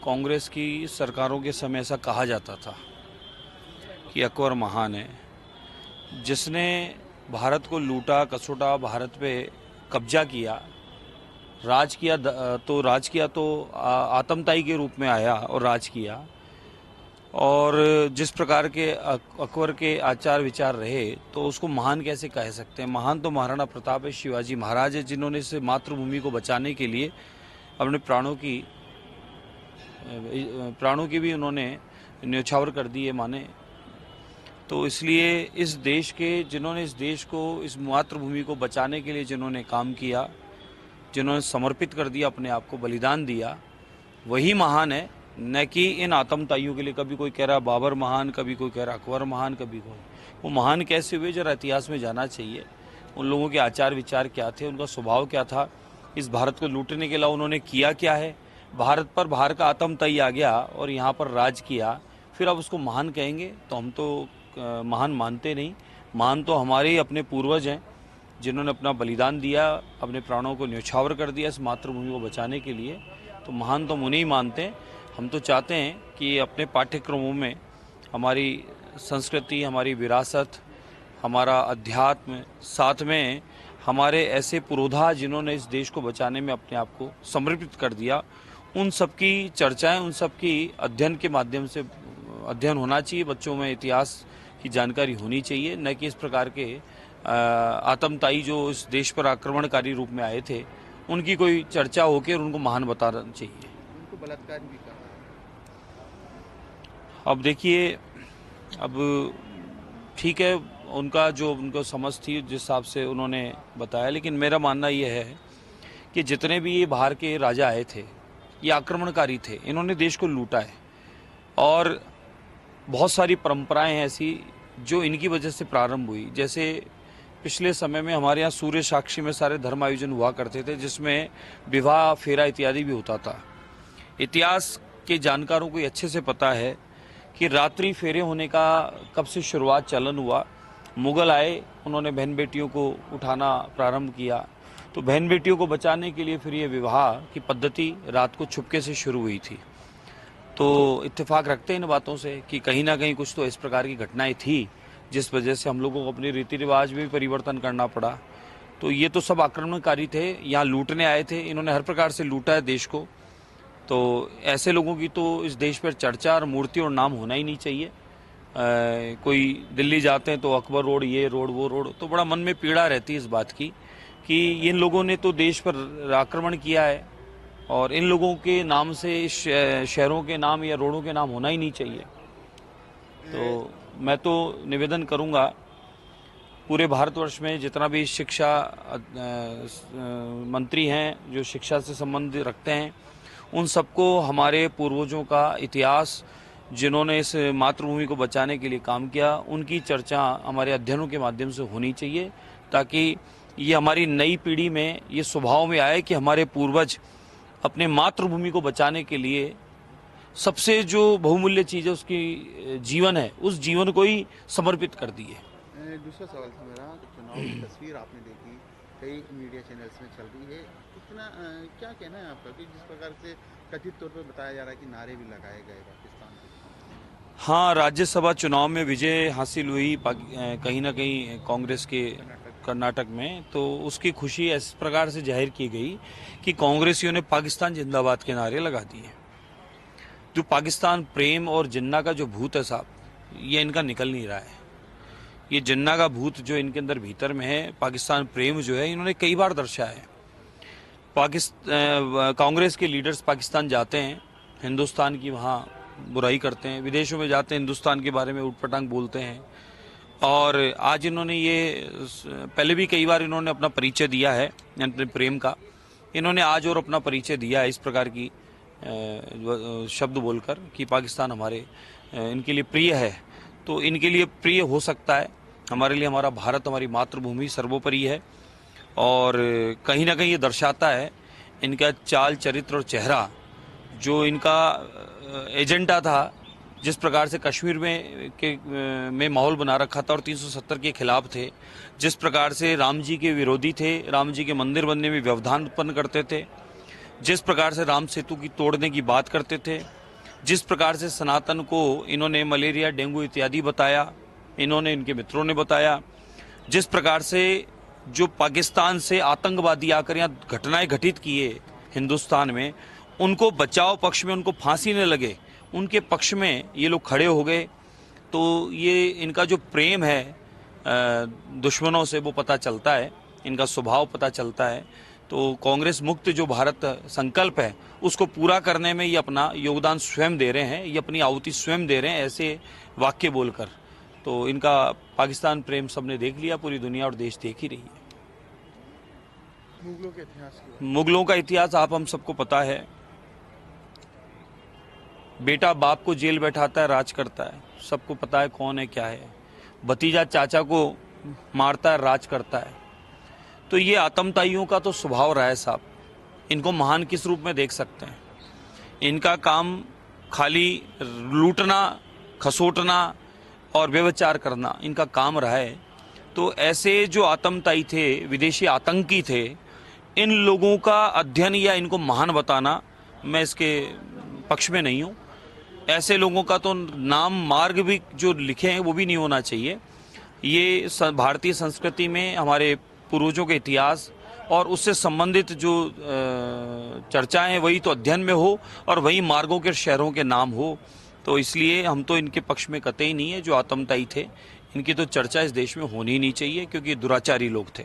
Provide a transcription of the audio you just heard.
कांग्रेस की सरकारों के समय ऐसा कहा जाता था कि अकबर महान है, जिसने भारत को लूटा कसोटा, भारत पे कब्जा किया, राज किया तो आतंकताई के रूप में आया और राज किया। और जिस प्रकार के अकबर के आचार विचार रहे तो उसको महान कैसे कह सकते हैं। महान तो महाराणा प्रताप है, शिवाजी महाराज है, जिन्होंने इस मातृभूमि को बचाने के लिए अपने प्राणों की भी उन्होंने न्यौछावर कर दी है माने। तो इसलिए इस देश को, इस मातृभूमि को बचाने के लिए जिन्होंने काम किया, जिन्होंने समर्पित कर दिया, अपने आप को बलिदान दिया, वही महान है, न कि इन आतंकताइयों के लिए। कभी कोई कह रहा बाबर महान, कभी कोई कह रहा अकबर महान, कभी कोई। वो महान कैसे हुए, जरा इतिहास में जाना चाहिए। उन लोगों के आचार विचार क्या थे, उनका स्वभाव क्या था, इस भारत को लूटने के अलावा उन्होंने किया क्या है। भारत पर बाहर का आतंकताई आ गया और यहाँ पर राज किया, फिर अब उसको महान कहेंगे तो हम तो महान मानते नहीं। महान तो हमारे ही अपने पूर्वज हैं, जिन्होंने अपना बलिदान दिया, अपने प्राणों को न्यौछावर कर दिया इस मातृभूमि को बचाने के लिए। तो महान तो हम उन्हें ही मानते हैं। हम तो चाहते हैं कि अपने पाठ्यक्रमों में हमारी संस्कृति, हमारी विरासत, हमारा अध्यात्म, साथ में हमारे ऐसे पुरोधा जिन्होंने इस देश को बचाने में अपने आप को समर्पित कर दिया, उन सब की चर्चाएं, उन सब की अध्ययन के माध्यम से अध्ययन होना चाहिए। बच्चों में इतिहास की जानकारी होनी चाहिए, न कि इस प्रकार के आतंकताई जो इस देश पर आक्रमणकारी रूप में आए थे उनकी कोई चर्चा होकर उनको महान बताना चाहिए। उनको बलात्कार भी कहा। अब देखिए, अब ठीक है, उनको समझ थी, जिस हिसाब से उन्होंने बताया, लेकिन मेरा मानना यह है कि जितने भी ये बाहर के राजा आए थे ये आक्रमणकारी थे, इन्होंने देश को लूटा है। और बहुत सारी परंपराएं हैं ऐसी जो इनकी वजह से प्रारंभ हुई। जैसे पिछले समय में हमारे यहाँ सूर्य साक्षी में सारे धर्म आयोजन हुआ करते थे, जिसमें विवाह, फेरा इत्यादि भी होता था। इतिहास के जानकारों को अच्छे से पता है कि रात्रि फेरे होने का कब से शुरुआत चलन हुआ। मुगल आए, उन्होंने बहन बेटियों को उठाना प्रारंभ किया, तो बहन बेटियों को बचाने के लिए फिर ये विवाह की पद्धति रात को छुपके से शुरू हुई थी। तो इत्तेफाक रखते हैं इन बातों से कि कहीं ना कहीं कुछ तो इस प्रकार की घटनाएं थी जिस वजह से हम लोगों को अपने रीति रिवाज में भी परिवर्तन करना पड़ा। तो ये तो सब आक्रमणकारी थे, यहाँ लूटने आए थे, इन्होंने हर प्रकार से लूटा है देश को। तो ऐसे लोगों की तो इस देश पर चर्चा और मूर्ति और नाम होना ही नहीं चाहिए। कोई दिल्ली जाते हैं तो अकबर रोड, ये रोड, वो रोड, तो बड़ा मन में पीड़ा रहती है इस बात की कि इन लोगों ने तो देश पर आक्रमण किया है और इन लोगों के नाम से शहरों के नाम या रोडों के नाम होना ही नहीं चाहिए। तो मैं तो निवेदन करूंगा, पूरे भारतवर्ष में जितना भी शिक्षा मंत्री हैं जो शिक्षा से संबंध रखते हैं, उन सबको हमारे पूर्वजों का इतिहास, जिन्होंने इस मातृभूमि को बचाने के लिए काम किया, उनकी चर्चा हमारे अध्ययनों के माध्यम से होनी चाहिए, ताकि ये हमारी नई पीढ़ी में ये स्वभाव में आए कि हमारे पूर्वज अपने मातृभूमि को बचाने के लिए सबसे जो बहुमूल्य चीज़ है, उसकी जीवन है, उस जीवन को ही समर्पित कर दिए। दूसरा सवाल था मेरा, चुनाव की तस्वीर आपने देखी, कई मीडिया चैनल्स में चल रही है, कितना क्या कहना है आपका कि जिस प्रकार से कथित तौर पर बताया जा रहा है कि नारे भी लगाए गए पाकिस्तान के? हाँ, राज्यसभा चुनाव में विजय हासिल हुई कहीं ना कहीं कांग्रेस के कर्नाटक में, तो उसकी खुशी इस प्रकार से जाहिर की गई कि कांग्रेसियों ने पाकिस्तान जिंदाबाद के नारे लगा दिए। जो पाकिस्तान प्रेम और जिन्ना का जो भूत है साहब, ये इनका निकल नहीं रहा है। ये जिन्ना का भूत जो इनके अंदर भीतर में है, पाकिस्तान प्रेम जो है, इन्होंने कई बार दर्शाया है। कांग्रेस के लीडर्स पाकिस्तान जाते हैं, हिंदुस्तान की वहाँ बुराई करते हैं, विदेशों में जाते हैं, हिंदुस्तान के बारे में उटपटांग बोलते हैं। और आज इन्होंने ये पहले भी कई बार इन्होंने अपना परिचय दिया है अपने प्रेम का, इन्होंने आज और अपना परिचय दिया है इस प्रकार की शब्द बोलकर कि पाकिस्तान हमारे इनके लिए प्रिय है। तो इनके लिए प्रिय हो सकता है, हमारे लिए हमारा भारत, हमारी मातृभूमि सर्वोपरि है। और कहीं ना कहीं ये दर्शाता है इनका चाल चरित्र और चेहरा, जो इनका एजेंडा था, जिस प्रकार से कश्मीर में माहौल बना रखा था और 370 के खिलाफ थे, जिस प्रकार से राम जी के विरोधी थे, राम जी के मंदिर बनने में व्यवधान उत्पन्न करते थे, जिस प्रकार से राम सेतु की तोड़ने की बात करते थे, जिस प्रकार से सनातन को इन्होंने मलेरिया, डेंगू इत्यादि बताया, इन्होंने, इनके मित्रों ने बताया, जिस प्रकार से जो पाकिस्तान से आतंकवादी आकर यहाँ घटनाएं घटित किए हिंदुस्तान में, उनको बचाव पक्ष में, उनको फांसी न लगे, उनके पक्ष में ये लोग खड़े हो गए। तो ये इनका जो प्रेम है दुश्मनों से वो पता चलता है, इनका स्वभाव पता चलता है। तो कांग्रेस मुक्त जो भारत संकल्प है उसको पूरा करने में ये अपना योगदान स्वयं दे रहे हैं, ये अपनी आहुति स्वयं दे रहे हैं ऐसे वाक्य बोलकर। तो इनका पाकिस्तान प्रेम सबने देख लिया, पूरी दुनिया और देश देख ही रही है। मुगलों के इतिहास की मुगलों का इतिहास आप हम सबको पता है। बेटा बाप को जेल बैठाता है, राज करता है, सबको पता है कौन है क्या है। भतीजा चाचा को मारता है, राज करता है। तो ये आतंकवादियों का तो स्वभाव रहा है साहब। इनको महान किस रूप में देख सकते हैं? इनका काम खाली लूटना, खसोटना और व्यभिचार करना इनका काम रहा है। तो ऐसे जो आतंकवादी थे, विदेशी आतंकी थे, इन लोगों का अध्ययन या इनको महान बताना, मैं इसके पक्ष में नहीं हूँ। ऐसे लोगों का तो नाम, मार्ग भी जो लिखे हैं वो भी नहीं होना चाहिए। ये भारतीय संस्कृति में हमारे पूर्वजों के इतिहास और उससे संबंधित जो चर्चाएं हैं वही तो अध्ययन में हो और वही मार्गों के शहरों के नाम हो। तो इसलिए हम तो इनके पक्ष में कतई नहीं है। जो आतंकवादी थे इनकी तो चर्चा इस देश में होनी ही नहीं चाहिए, क्योंकि दुराचारी लोग थे।